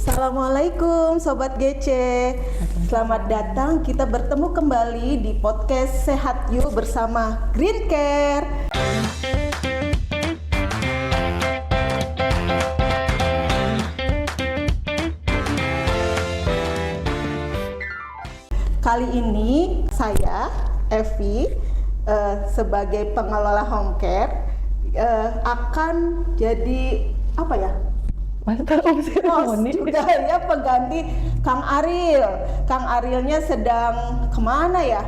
Assalamualaikum Sobat GC. Selamat datang, kita bertemu kembali di podcast Sehat You bersama Green Care. Kali ini saya, Evi, sebagai pengelola home care akan jadi apa ya? Juga ya, pengganti Kang Ariel. Kang Arielnya sedang kemana ya?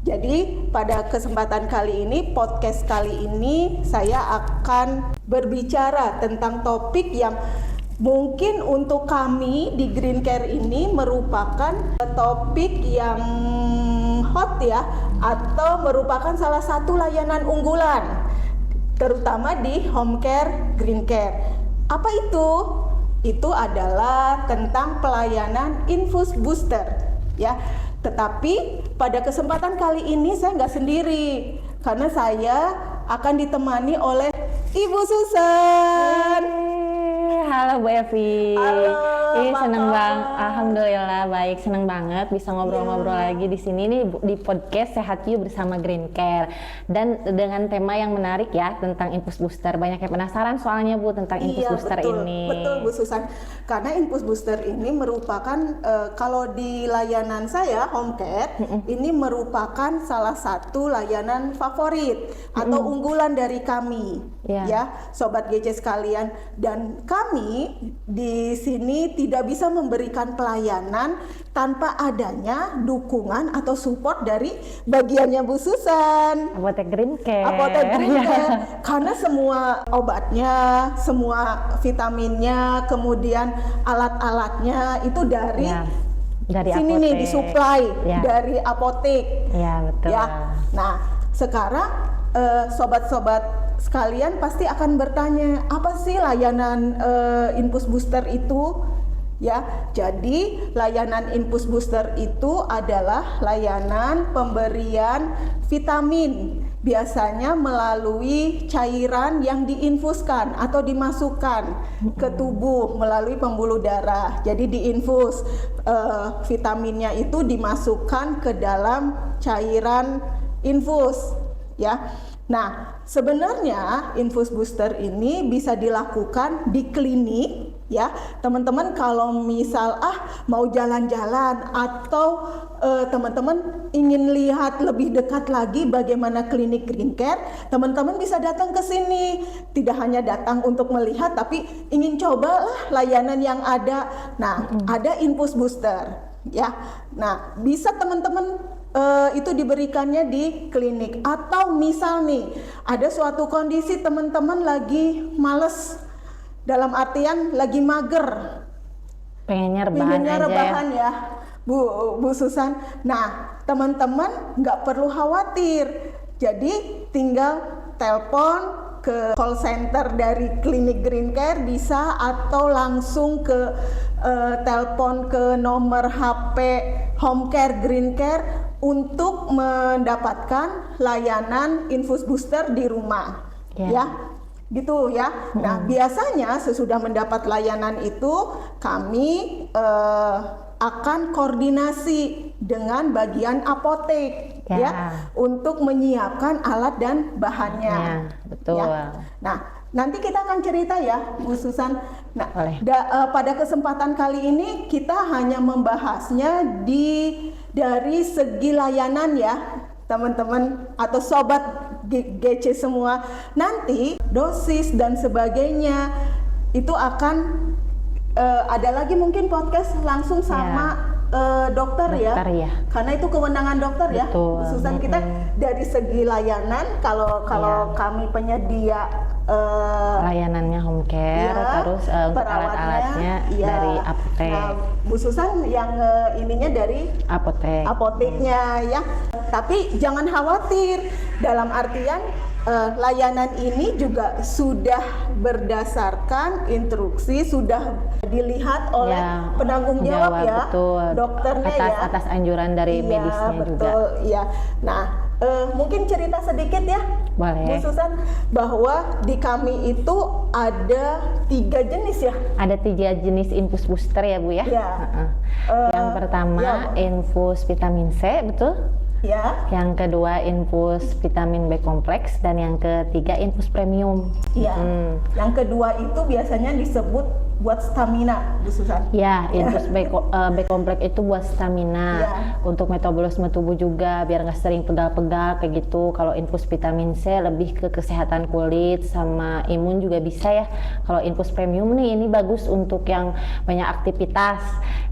Jadi pada kesempatan kali ini, podcast kali ini saya akan berbicara tentang topik yang mungkin untuk kami di Green Care ini merupakan topik yang hot ya, atau merupakan salah satu layanan unggulan, terutama di home care Green Care. Apa itu? Itu adalah tentang pelayanan infus booster ya. Tetapi pada kesempatan kali ini saya nggak sendiri, karena saya akan ditemani oleh Ibu Susan. Halo Bu Evi. Halo. Seneng banget. Alhamdulillah baik, seneng banget bisa ngobrol-ngobrol lagi di sini nih di podcast Sehat You bersama Green Care, dan dengan tema yang menarik ya tentang infus booster. Banyak yang penasaran soalnya Bu tentang infus booster ini. Betul Bu Susan. Karena infus booster ini merupakan kalau di layanan saya home care ini merupakan salah satu layanan favorit atau unggulan dari kami ya Sobat GC sekalian. Dan kami di sini tidak bisa memberikan pelayanan tanpa adanya dukungan atau support dari bagiannya Bu Susan, Apotek Green Care. Apotek Green Care. Karena semua obatnya, semua vitaminnya, kemudian alat-alatnya itu dari sini apotek. Nih disuplai dari apotek. Ya betul. Ya. Nah sekarang sobat-sobat sekalian pasti akan bertanya, apa sih layanan infus booster itu? Ya, jadi layanan infus booster itu adalah layanan pemberian vitamin, biasanya melalui cairan yang diinfuskan atau dimasukkan ke tubuh melalui pembuluh darah. Jadi diinfus, vitaminnya itu dimasukkan ke dalam cairan infus, ya. Nah, sebenarnya infus booster ini bisa dilakukan di klinik ya. Teman-teman kalau misal mau jalan-jalan atau teman-teman ingin lihat lebih dekat lagi bagaimana klinik Green Care, teman-teman bisa datang ke sini. Tidak hanya datang untuk melihat, tapi ingin cobalah layanan yang ada. Nah, ada infus booster ya. Nah, bisa teman-teman itu diberikannya di klinik. Atau misal nih ada suatu kondisi teman-teman lagi males, dalam artian lagi mager, pengennya rebahan ya Bu Susan. Nah teman-teman nggak perlu khawatir, jadi tinggal telepon ke call center dari klinik Green Care bisa, atau langsung ke telepon ke nomor HP home care Green Care untuk mendapatkan layanan infus booster di rumah ya gitu ya. Nah biasanya sesudah mendapat layanan itu kami akan koordinasi dengan bagian apotek ya untuk menyiapkan alat dan bahannya. Betul. Ya. Nah, nanti kita akan cerita ya Bu Susan. Nah, pada kesempatan kali ini kita hanya membahasnya dari segi layanan ya teman-teman atau sobat GC semua. Nanti dosis dan sebagainya itu akan ada lagi mungkin podcast langsung sama dokter ya, karena itu kewenangan dokter. Betul. Ya Susan. Kita dari segi layanan kalau kami penyedia layanannya home care, terus untuk alat-alatnya dari apotek. Nah, Bu Susan yang ininya dari apoteknya ya. Tapi jangan khawatir, dalam artian layanan ini juga sudah berdasarkan instruksi, sudah dilihat oleh penanggung jawab ya, betul. Dokternya atas anjuran dari medisnya betul, juga. Ya. Nah mungkin cerita sedikit ya, Boleh. Bu Susan, bahwa di kami itu ada 3 jenis ya. Ada 3 jenis infus booster ya Bu ya? Ya. Yang pertama ya. infus vitamin C, betul? Ya, Yang kedua infus vitamin B kompleks dan yang ketiga infus premium. iya. Yang kedua itu biasanya disebut buat stamina, Bu Susan. Ya, infus B kompleks itu buat stamina, Ya. untuk metabolisme tubuh juga biar nggak sering pegal-pegal kayak gitu. Kalau infus vitamin C lebih ke kesehatan kulit sama imun juga bisa ya. Kalau infus premium nih ini bagus untuk yang banyak aktivitas.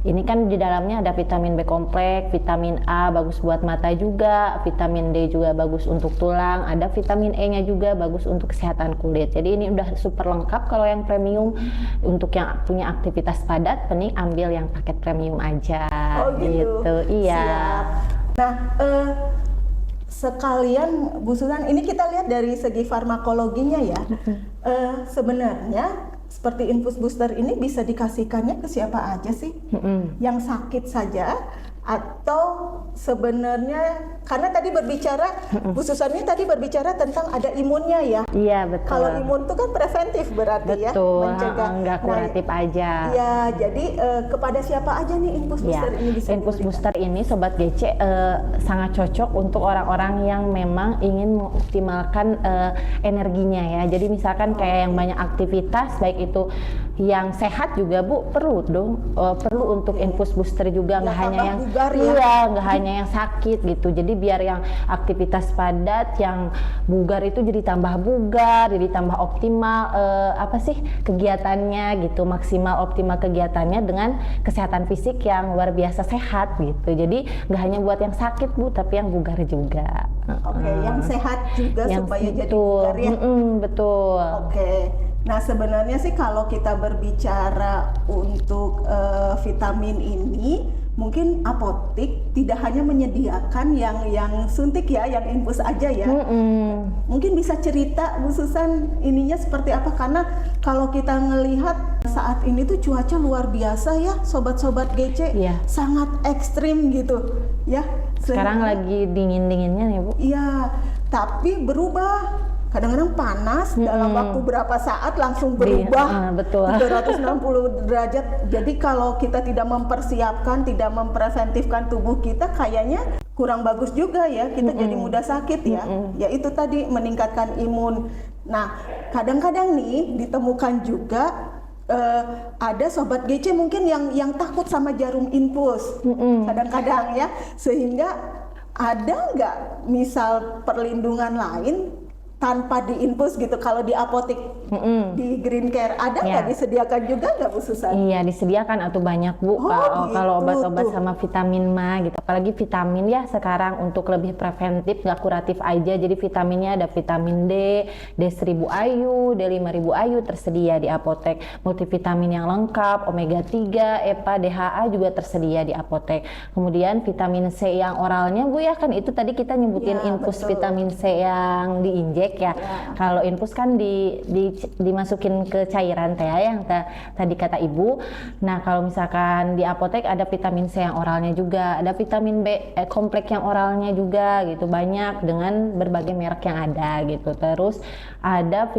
Ini kan di dalamnya ada vitamin B kompleks, vitamin A bagus buat mata juga, vitamin D juga bagus untuk tulang, ada vitamin E-nya juga bagus untuk kesehatan kulit. Jadi ini udah super lengkap kalau yang premium. Untuk yang punya aktivitas padat, mending ambil yang paket premium aja. Oh gitu. Iya. Siap. Nah, sekalian Bu Susan, ini kita lihat dari segi farmakologinya ya. Sebenarnya seperti infus booster ini bisa dikasihkannya ke siapa aja sih? Yang sakit saja atau sebenarnya karena tadi berbicara Bu Susan ini tadi berbicara tentang ada imunnya ya. Iya, betul. Kalau imun itu kan preventif berarti ya, Betul, mencegah. nggak kuratif aja. Ya, jadi kepada siapa aja nih infus Ya, booster ini bisa infus diberikan? booster ini Sobat GC sangat cocok untuk orang-orang yang memang ingin mengoptimalkan energinya ya. Jadi misalkan kayak yang banyak aktivitas, baik itu yang sehat juga Bu, perlu dong, perlu untuk infus booster juga, nggak hanya yang bugar ya. iya, nggak hanya yang sakit gitu. Jadi biar yang aktivitas padat, yang bugar itu jadi tambah bugar, jadi tambah optimal kegiatannya gitu, maksimal optimal kegiatannya dengan kesehatan fisik yang luar biasa sehat gitu. Jadi nggak hanya buat yang sakit Bu, tapi yang bugar juga. Oke, yang sehat juga Yang supaya jadi betul, bugar ya. betul. Oke. Nah, sebenarnya sih kalau kita berbicara untuk vitamin ini, mungkin apotik tidak hanya menyediakan yang suntik ya, yang infus aja ya. Mungkin bisa cerita Bu Susan ininya seperti apa, karena kalau kita ngelihat saat ini tuh cuaca luar biasa ya, sobat-sobat GC, Iya. sangat ekstrim gitu ya. Sekarang lagi dingin-dinginnya nih Bu. Iya, tapi berubah. Kadang-kadang panas dalam waktu berapa saat langsung berubah betul. 360 derajat. Jadi kalau kita tidak mempersiapkan, tidak mempreventifkan tubuh kita, kayaknya kurang bagus juga ya. Kita jadi mudah sakit ya. Ya itu tadi meningkatkan imun. Nah, kadang-kadang nih ditemukan juga ada sobat GC mungkin yang takut sama jarum infus. Kadang-kadang ya, sehingga ada nggak misal perlindungan lain tanpa diinfus gitu? Kalau di apotik di Green Care ada nggak disediakan juga nggak Bu Susan? Iya, disediakan atau banyak Bu. Kalau obat-obat sama vitamin mah gitu. Apalagi vitamin ya sekarang untuk lebih preventif, nggak kuratif aja. Jadi vitaminnya ada vitamin D, D1000 AU, D5000 AU tersedia di apotek. Multivitamin yang lengkap, omega 3, EPA, DHA juga tersedia di apotek. Kemudian vitamin C yang oralnya Bu ya, kan itu tadi kita nyebutin infus vitamin C yang diinjek ya. Kalau infus kan dimasukin ke cairan teh yang tadi kata Ibu. Nah, kalau misalkan di apotek ada vitamin C yang oralnya juga, ada vitamin B kompleks yang oralnya juga gitu, banyak dengan berbagai merek yang ada gitu. Terus ada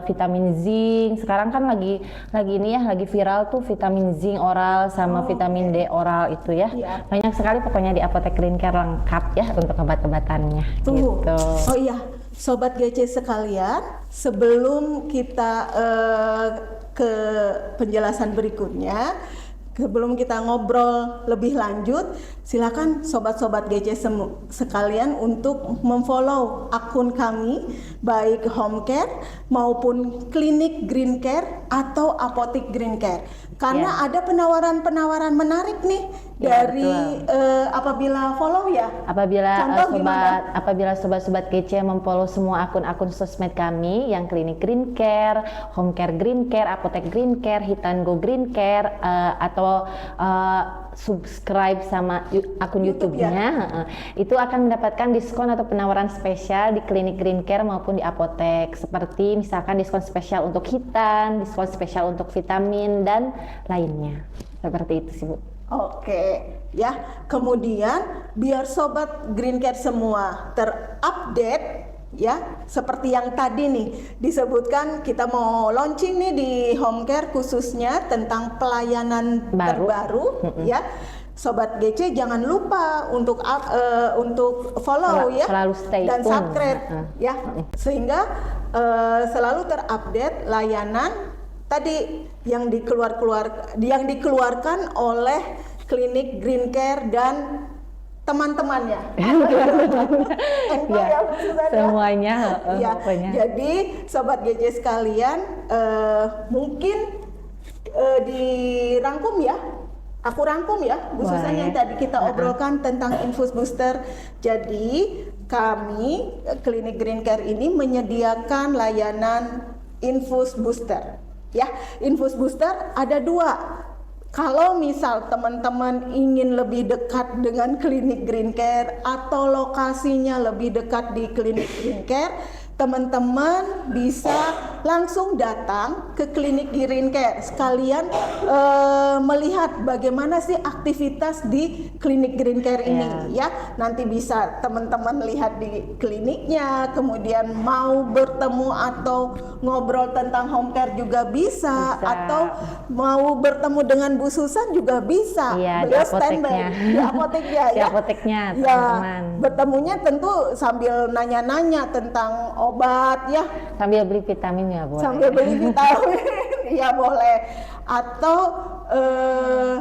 vitamin zinc. Sekarang kan lagi ini ya, lagi viral tuh vitamin zinc oral sama vitamin D oral itu ya. Banyak sekali pokoknya di apotek Green Care lengkap ya untuk obat-obatannya gitu. Oh iya, sobat GC sekalian, sebelum kita ke penjelasan berikutnya, sebelum kita ngobrol lebih lanjut, silakan sobat-sobat GC sekalian untuk memfollow akun kami, baik Home Care maupun Klinik Green Care atau Apotik Green Care. Karena ada penawaran-penawaran menarik nih dari apabila follow ya. Apabila sobat-sobat GC memfollow semua akun-akun sosmed kami yang Klinik Green Care, Home Care Green Care, Apotek Green Care, Hitango Green Care, atau subscribe sama akun YouTube-nya, itu akan mendapatkan diskon atau penawaran spesial di Klinik Green Care maupun di apotek, seperti misalkan diskon spesial untuk hitan, diskon spesial untuk vitamin dan lainnya. Seperti itu sih Bu. Oke, ya. Kemudian biar sobat Green Care semua terupdate ya, seperti yang tadi nih disebutkan, kita mau launching nih di home care khususnya tentang pelayanan terbaru ya. Sobat GC jangan lupa untuk follow ya selalu stay dan tune. subscribe ya, sehingga selalu terupdate layanan tadi yang dikeluarkan oleh klinik Green Care dan teman-temannya. Ya, semuanya. Ya, Pokoknya. jadi sobat GC sekalian, mungkin dirangkum ya. Aku rangkum ya, Bu Susan, yang tadi kita obrolkan tentang infus booster. Jadi kami klinik Green Care ini menyediakan layanan infus booster. Ya, infus booster ada 2. Kalau misal teman-teman ingin lebih dekat dengan klinik Green Care atau lokasinya lebih dekat di klinik Green Care, teman-teman bisa langsung datang ke klinik Green Care sekalian melihat bagaimana sih aktivitas di klinik Green Care ini ya. Nanti bisa teman-teman lihat di kliniknya, kemudian mau bertemu atau ngobrol tentang home care juga bisa. Atau mau bertemu dengan Bu Susan juga bisa. Iya, beliau di standby apoteknya. di apoteknya Di ya. apoteknya, Ya, teman-teman. bertemunya tentu sambil nanya-nanya tentang obat ya, Sambil beli vitamin ya boleh. sambil beli vitamin ya boleh. Atau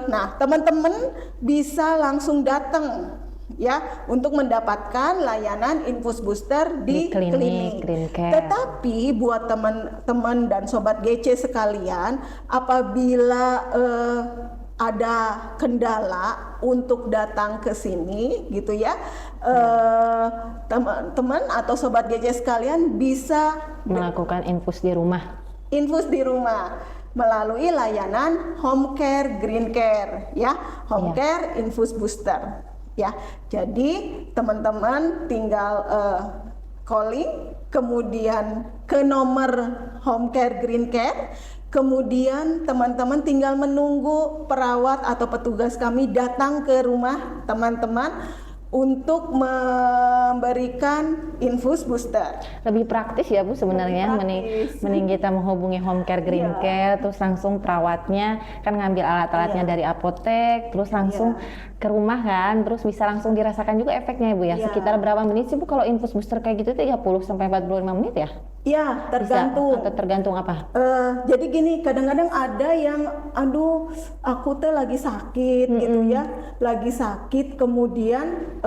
nah, teman-teman bisa langsung datang ya untuk mendapatkan layanan infus booster di klinik Green Care. Tetapi buat teman-teman dan sobat GC sekalian, apabila ada kendala untuk datang ke sini gitu ya, teman-teman atau sobat GC sekalian bisa Melakukan infus di rumah. infus di rumah melalui layanan home care Green Care ya, home care infus booster ya. Jadi teman-teman tinggal calling kemudian ke nomor home care Green Care, kemudian teman-teman tinggal menunggu perawat atau petugas kami datang ke rumah teman-teman untuk memberikan infus booster. Lebih praktis ya Bu sebenarnya, mending kita menghubungi home care Green Care, terus langsung perawatnya kan ngambil alat-alatnya dari apotek, terus langsung ke rumah kan, terus bisa langsung dirasakan juga efeknya ya Bu ya. Sekitar berapa menit sih Bu kalau infus booster kayak gitu, 30 sampai 45 menit ya? Ya, tergantung. Atau tergantung apa? Jadi gini, kadang-kadang ada yang, aduh, aku tuh lagi sakit gitu ya, lagi sakit, kemudian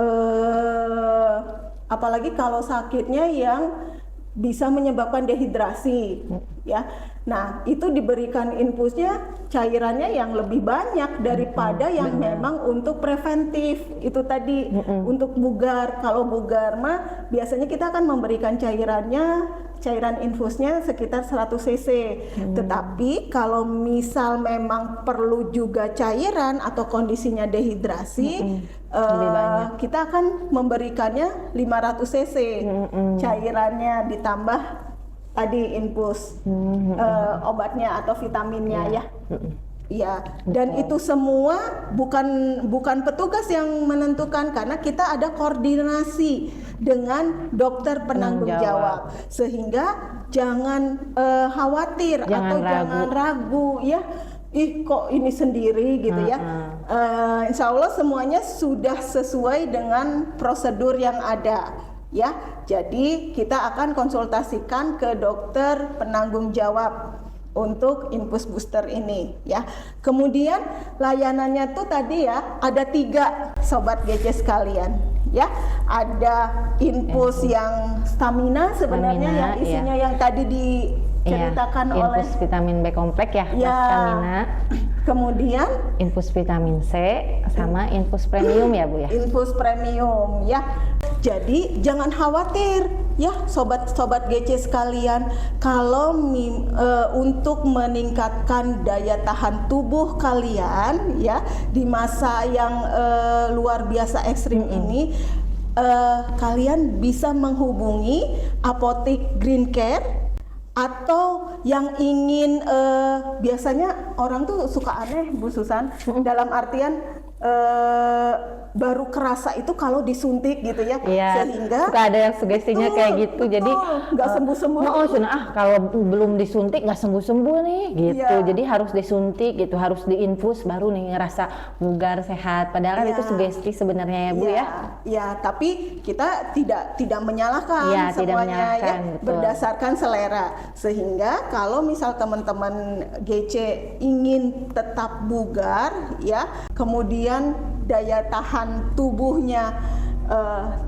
apalagi kalau sakitnya yang bisa menyebabkan dehidrasi, ya. Nah, itu diberikan infusnya cairannya yang lebih banyak daripada yang memang untuk preventif itu tadi, untuk bugar. Kalau bugar mah biasanya kita akan memberikan cairan infusnya sekitar 100 cc. Tetapi kalau misal memang perlu juga cairan atau kondisinya dehidrasi, kita akan memberikannya 500 cc cairannya ditambah tadi infus obatnya atau vitaminnya ya. Iya, dan itu semua bukan petugas yang menentukan, karena kita ada koordinasi dengan dokter penanggung jawab. Sehingga jangan khawatir atau jangan ragu ya. Ih, kok ini sendiri gitu ya. Insya Allah semuanya sudah sesuai dengan prosedur yang ada ya. Jadi kita akan konsultasikan ke dokter penanggung jawab untuk infus booster ini ya. Kemudian layanannya tuh tadi ya ada 3 sobat GC sekalian ya. Ada infus yang stamina sebenarnya, yang isinya yang tadi diceritakan oleh infus vitamin B kompleks ya, stamina. Kemudian infus vitamin C sama infus premium ya Bu ya. Infus premium ya. Jadi jangan khawatir ya sobat-sobat GC sekalian, kalau untuk meningkatkan daya tahan tubuh kalian ya di masa yang luar biasa ekstrim ini, kalian bisa menghubungi apotek Green Care atau yang ingin biasanya orang tuh suka aneh Bu Susan dalam artian baru kerasa itu kalau disuntik gitu ya, Iya, sehingga suka ada yang sugestinya kayak gitu. Jadi nggak sembuh-sembuh. oh kalau belum disuntik nggak sembuh-sembuh nih gitu. Iya. Jadi harus disuntik gitu, harus diinfus baru nih ngerasa bugar sehat. Padahal kan Iya. itu sugesti sebenarnya ya Bu ya. Ya, tapi kita tidak menyalahkan, Iya, tidak semuanya menyalahkan, ya betul. berdasarkan selera. Sehingga kalau misal teman-teman GC ingin tetap bugar ya, kemudian daya tahan tubuhnya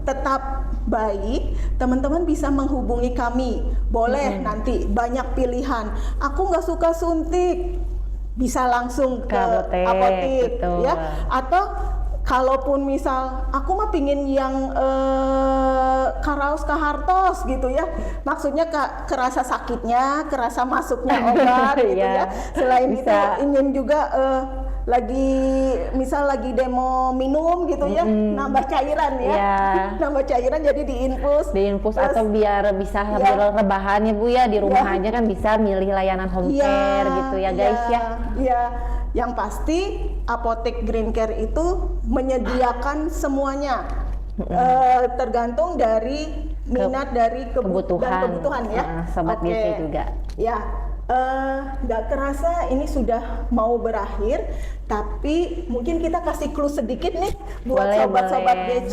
tetap baik, teman-teman bisa menghubungi kami. Boleh nanti banyak pilihan. Aku nggak suka suntik, bisa langsung ke apotek betul. ya. Atau kalaupun misal aku mah pingin yang karaos kahartos gitu ya, maksudnya kerasa sakitnya, kerasa masuknya obat gitu Iya, ya. Selain itu bisa. ingin juga lagi demo minum gitu ya, nambah cairan ya, Iya. nambah cairan jadi diinfus. Diinfus Terus, atau biar bisa sambil rebahan ya Bu ya, di rumah Iya. aja kan bisa milih layanan home care gitu ya guys ya. Iya, yang pasti apotek Green Care itu menyediakan semuanya, tergantung dari minat dari kebutuhan ya. Sobat Oke. GC juga. Ya, nggak kerasa ini sudah mau berakhir, tapi mungkin kita kasih clue sedikit nih buat Boleh, sobat-sobat boleh. GC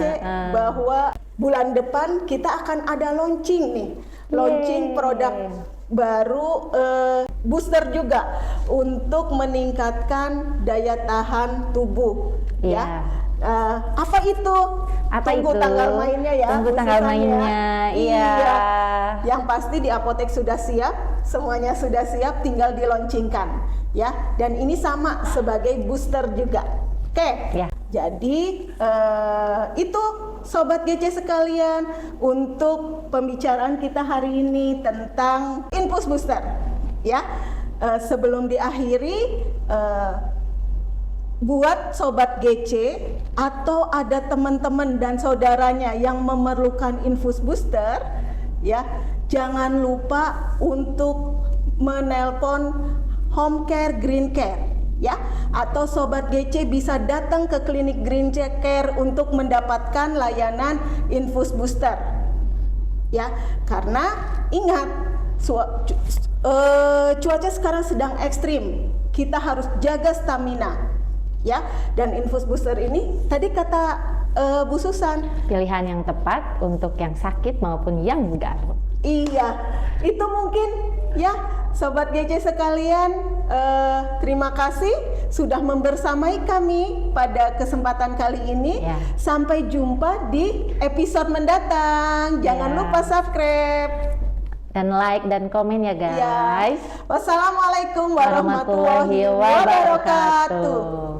bahwa bulan depan kita akan ada launching nih, launching Yeay. produk baru booster juga untuk meningkatkan daya tahan tubuh. Iya. Ya, apa itu? Apa Tunggu itu? tanggal mainnya ya. Tunggu tanggal khususannya. mainnya, iya. Yang pasti di apotek sudah siap, semuanya sudah siap, tinggal dilaunchingkan ya. Dan ini sama sebagai booster juga. Oke. Ya. Jadi itu sobat GC sekalian untuk pembicaraan kita hari ini tentang infus booster ya. Sebelum diakhiri, buat sobat GC atau ada teman-teman dan saudaranya yang memerlukan infus booster ya, jangan lupa untuk menelpon Home Care Green Care ya, atau sobat GC bisa datang ke klinik Green Care untuk mendapatkan layanan infus booster ya. Karena ingat cuaca sekarang sedang ekstrim, kita harus jaga stamina ya. Dan infus booster ini tadi kata Bu Susan, Pilihan yang tepat untuk yang sakit maupun yang bugar. iya, itu mungkin ya sobat GC sekalian, terima kasih sudah membersamai kami pada kesempatan kali ini. Ya. Sampai jumpa di episode mendatang. Jangan Ya. lupa subscribe. Dan like dan komen ya Ya. guys. Wassalamualaikum warahmatullahi wabarakatuh.